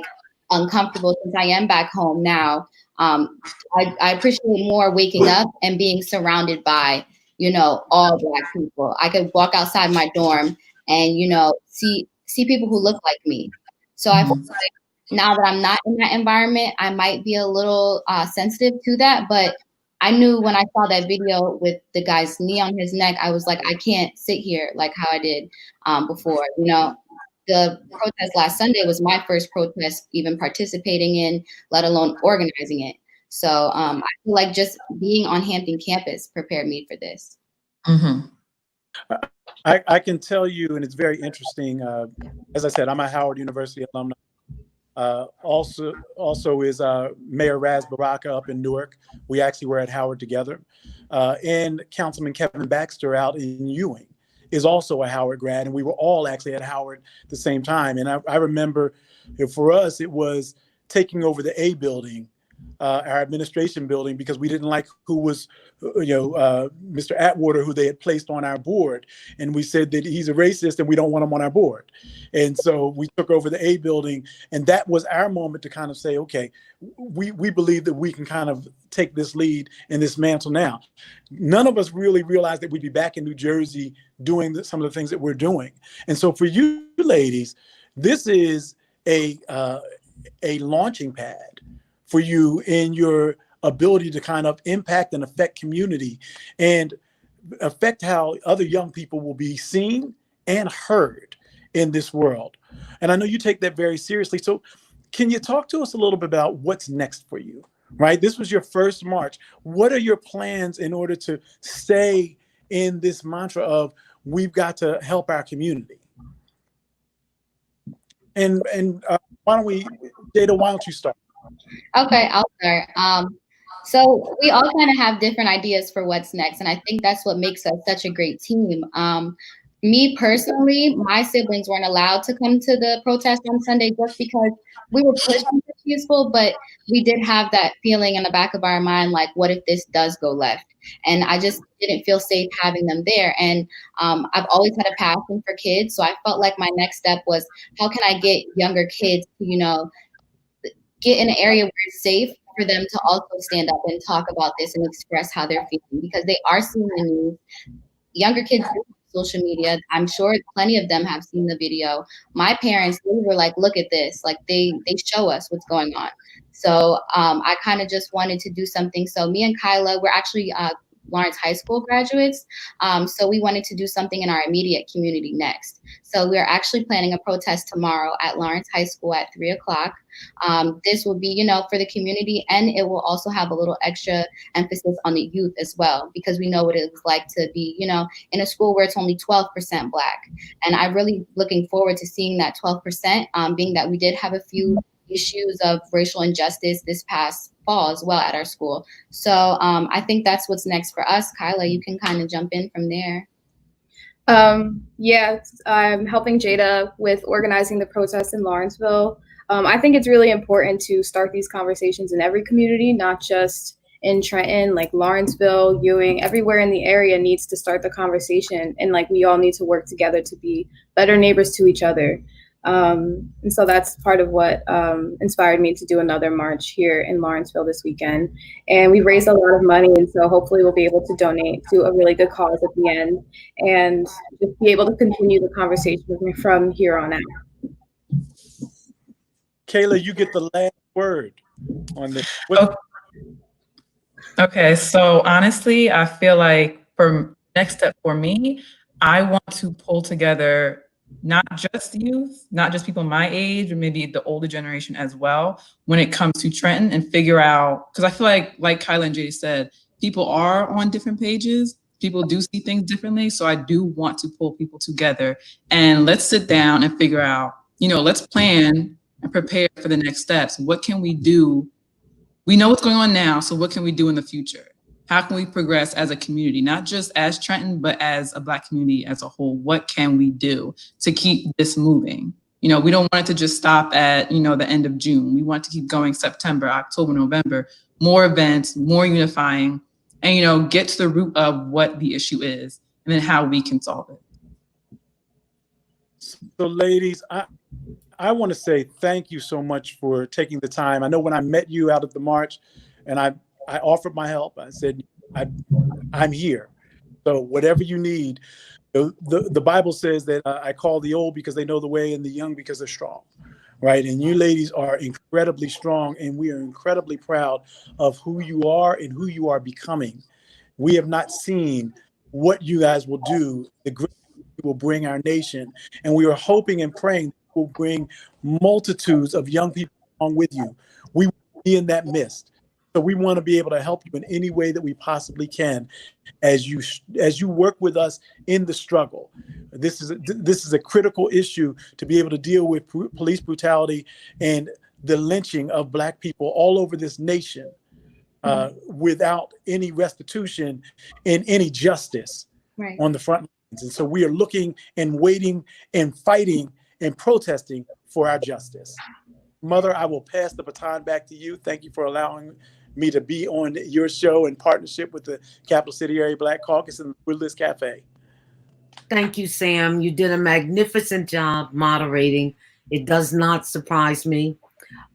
uncomfortable since I am back home now. I appreciate more waking up and being surrounded by, you know, all Black people. I could walk outside my dorm and, you know, see people who look like me. So I feel like now that I'm not in that environment, I might be a little sensitive to that. But I knew when I saw that video with the guy's knee on his neck, I was like, I can't sit here like how I did before, you know. The protest last Sunday was my first protest even participating in, let alone organizing it. So I feel like just being on Hampton campus prepared me for this. I can tell you, and it's very interesting. As I said, I'm a Howard University alumni. Also is Mayor Raz Baraka up in Newark. We actually were at Howard together. And Councilman Kevin Baxter out in Ewing is also a Howard grad, and we were all actually at Howard at the same time. And I remember, for us, it was taking over the A building, our administration building, because we didn't like who was, Mr. Atwater, who they had placed on our board. And we said that he's a racist and we don't want him on our board. And so we took over the A building, and that was our moment to kind of say, okay, we believe that we can kind of take this lead and this mantle now. None of us really realized that we'd be back in New Jersey doing some of the things that we're doing. And so for you ladies, this is a launching pad for you in your ability to kind of impact and affect community and affect how other young people will be seen and heard in this world. And I know you take that very seriously. So can you talk to us a little bit about what's next for you, right? This was your first march. What are your plans in order to stay in this mantra of we've got to help our community? And why don't we, JAYDA, why don't you start? Okay, I'll start. So we all kind of have different ideas for what's next, and I think that's what makes us such a great team. Me personally, my siblings weren't allowed to come to the protest on Sunday just because we were pushing for peaceful, but we did have that feeling in the back of our mind, like, what if this does go left? And I just didn't feel safe having them there. And I've always had a passion for kids, so I felt like my next step was, how can I get younger kids to, get in an area where it's safe for them to also stand up and talk about this and express how they're feeling, because they are seeing the news. Younger kids do social media. I'm sure plenty of them have seen the video. My parents, they were like, look at this. Like they show us what's going on. So I kind of just wanted to do something. So me and KYLA, we're actually Lawrence High School graduates. So we wanted to do something in our immediate community next. So we're actually planning a protest tomorrow at Lawrence High School at 3 o'clock. This will be, for the community, and it will also have a little extra emphasis on the youth as well, because we know what it's like to be, in a school where it's only 12% Black. And I'm really looking forward to seeing that 12%, being that we did have a few issues of racial injustice this past fall as well at our school. So I think that's what's next for us. KYLA, you can kind of jump in from there. Yeah, I'm helping JAYDA with organizing the protests in Lawrenceville. I think it's really important to start these conversations in every community, not just in Trenton, like Lawrenceville, Ewing, everywhere in the area needs to start the conversation. And we all need to work together to be better neighbors to each other. And so that's part of what inspired me to do another march here in Lawrenceville this weekend. And we raised a lot of money, and so hopefully we'll be able to donate to a really good cause at the end and just be able to continue the conversation from here on out. KAYLA, you get the last word. on this? Okay, so honestly, I feel like for next step for me, I want to pull together not just youth, not just people my age, or maybe the older generation as well, when it comes to Trenton, and figure out, because I feel like KYLA and JD said, people are on different pages. People do see things differently. So I do want to pull people together and let's sit down and figure out, let's plan and prepare for the next steps. What can we do? We know what's going on now, so what can we do in the future? How can we progress as a community, not just as Trenton, but as a Black community as a whole? What can we do to keep this moving? We don't want it to just stop at, the end of June. We want to keep going September, October, November, more events, more unifying, and, get to the root of what the issue is and then how we can solve it. So ladies, I want to say thank you so much for taking the time. I know when I met you out at the march and I offered my help, I said, I'm here. So whatever you need, the Bible says that I call the old because they know the way and the young because they're strong, right? And you ladies are incredibly strong, and we are incredibly proud of who you are and who you are becoming. We have not seen what you guys will do, the great you will bring our nation, and we are hoping and praying will bring multitudes of young people along with you. We will be in that midst. So we want to be able to help you in any way that we possibly can as you work with us in the struggle. This is a critical issue to be able to deal with police brutality and the lynching of Black people all over this nation without any restitution and any justice on the front lines. And so we are looking and waiting and fighting and protesting for our justice. Mother, I will pass the baton back to you. Thank you for allowing me to be on your show in partnership with the Capital City Area Black Caucus and the LaRuelist Cafe. Thank you, Sam. You did a magnificent job moderating. It does not surprise me.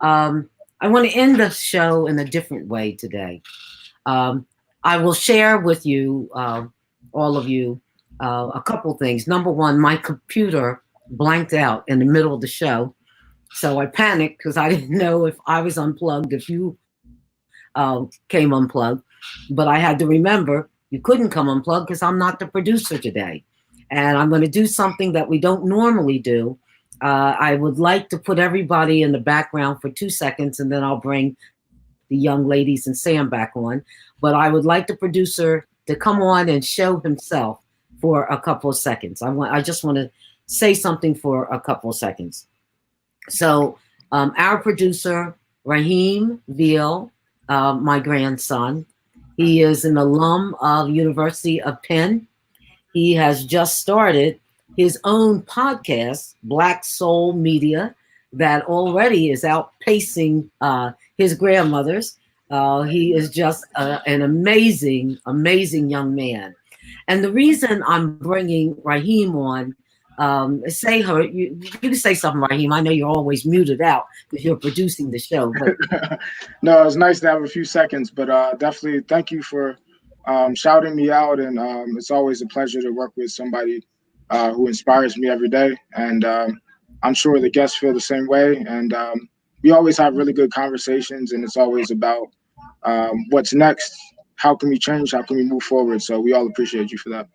I want to end the show in a different way today. I will share with you, all of you, a couple things. Number one, my computer blanked out in the middle of the show. So I panicked because I didn't know if I was unplugged, if you came unplugged. But I had to remember you couldn't come unplugged because I'm not the producer today. And I'm going to do something that we don't normally do. I would like to put everybody in the background for 2 seconds, and then I'll bring the young ladies and Sam back on. But I would like the producer to come on and show himself for a couple of seconds. I just want to say something for a couple of seconds. So our producer, Raheem Veal, my grandson, he is an alum of University of Penn. He has just started his own podcast, Black Soul Media, that already is outpacing his grandmother's. He is just an amazing, amazing young man. And the reason I'm bringing Raheem on, you can say something, Raheem. I know you're always muted out because you're producing the show. But no, it's nice to have a few seconds, but definitely thank you for shouting me out. And it's always a pleasure to work with somebody who inspires me every day. And I'm sure the guests feel the same way. And we always have really good conversations, and it's always about what's next. How can we change? How can we move forward? So we all appreciate you for that.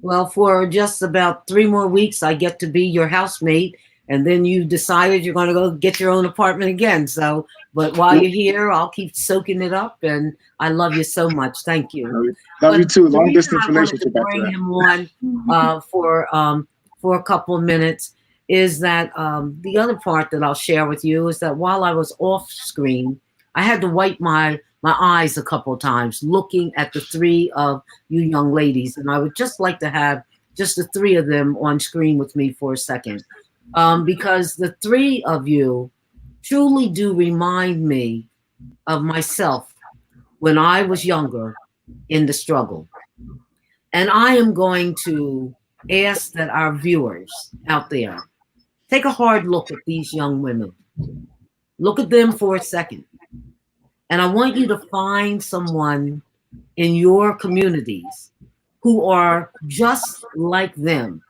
Well, for just about 3 more weeks, I get to be your housemate, and then you decided you're going to go get your own apartment again. So, but while you're here, I'll keep soaking it up, and I love you so much. Thank you. Love you too. Long distance relationship. Bring him on for a couple of minutes is that the other part that I'll share with you is that while I was off screen, I had to wipe my eyes a couple of times looking at the 3 of you young ladies. And I would just like to have just the 3 of them on screen with me for a second. Because the 3 of you truly do remind me of myself when I was younger in the struggle. And I am going to ask that our viewers out there take a hard look at these young women. Look at them for a second. And I want you to find someone in your communities who are just like them.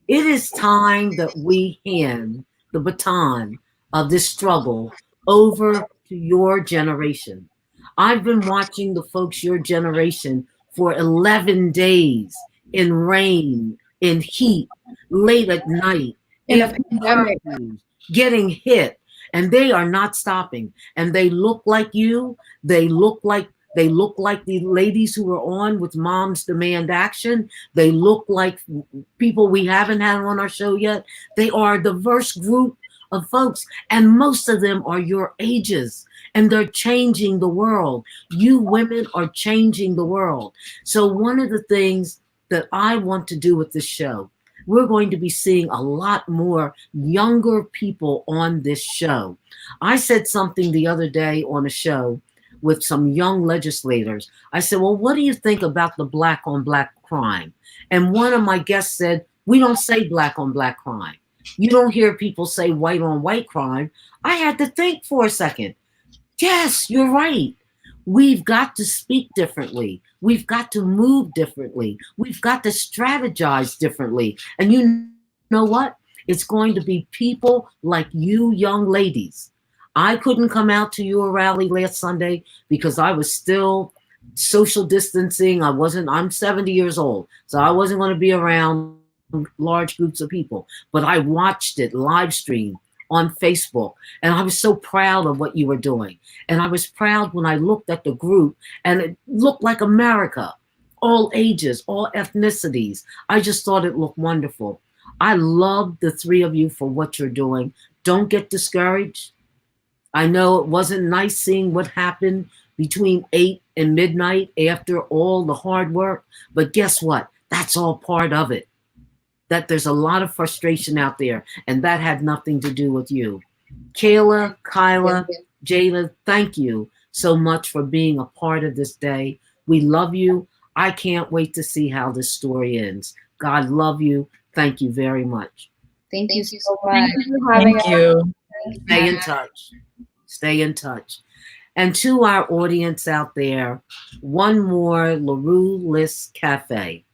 It is time that we hand the baton of this struggle over to your generation. I've been watching the folks your generation for 11 days in rain, in heat, late at night, In the after pandemic. curfews, getting hit, and they are not stopping. And they look like you. They look like the ladies who are on with Moms Demand Action. They look like people we haven't had on our show yet. They are a diverse group of folks, and most of them are your ages, and they're changing the world. You women are changing the world. So one of the things that I want to do with this show, we're going to be seeing a lot more younger people on this show. I said something the other day on a show with some young legislators. I said, well, what do you think about the black on black crime? And one of my guests said, we don't say black on black crime. You don't hear people say white on white crime. I had to think for a second. Yes, you're right. We've got to speak differently. We've got to move differently. We've got to strategize differently. And you know what? It's going to be people like you young ladies. I couldn't come out to your rally last Sunday because I was still social distancing. I'm 70 years old, so I wasn't going to be around large groups of people, but I watched it live stream on Facebook, and I was so proud of what you were doing. And I was proud when I looked at the group, and it looked like America, all ages, all ethnicities. I just thought it looked wonderful. I love the three of you for what you're doing. Don't get discouraged. I know it wasn't nice seeing what happened between 8 and midnight after all the hard work, but guess what? That's all part of it. That there's a lot of frustration out there, and that had nothing to do with you. KAYLA, KYLA, JAYDA, thank you so much for being a part of this day. We love you. I can't wait to see how this story ends. God love you. Thank you very much. Thank you so much. Thank you. Stay in touch. Stay in touch. And to our audience out there, one more LaRuelist Cafe.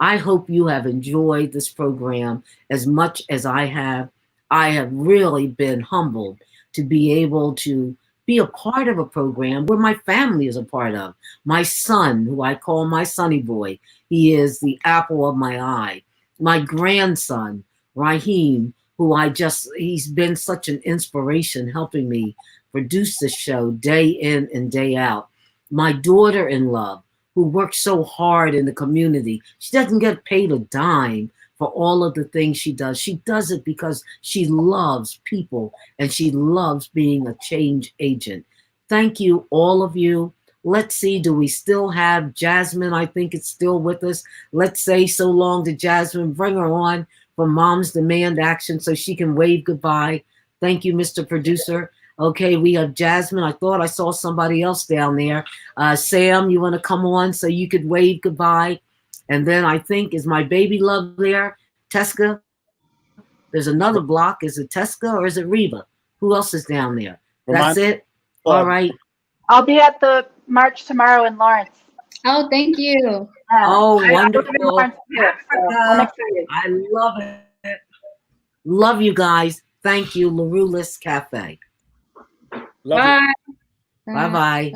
I hope you have enjoyed this program as much as I have. I have really been humbled to be able to be a part of a program where my family is a part of. My son, who I call my sonny boy, he is the apple of my eye. My grandson, Raheem, who he's been such an inspiration helping me produce this show day in and day out. My daughter-in-law, who works so hard in the community. She doesn't get paid a dime for all of the things she does. She does it because she loves people and she loves being a change agent. Thank you, all of you. Let's see, do we still have Jasmine? I think it's still with us. Let's say so long to Jasmine. Bring her on for Moms Demand Action so she can wave goodbye. Thank you, Mr. Producer. Okay, we have Jasmine. I thought I saw somebody else down there. Sam, you want to come on so you could wave goodbye? And then I think, is my baby love there? Teska? There's another block. Is it Teska or is it Reba? Who else is down there? That's it? All right. I'll be at the march tomorrow in Lawrence. Oh, thank you. Oh, wonderful. I'm excited. I love it. Love you guys. Thank you, LaRuelist Cafe. Bye. Bye-bye.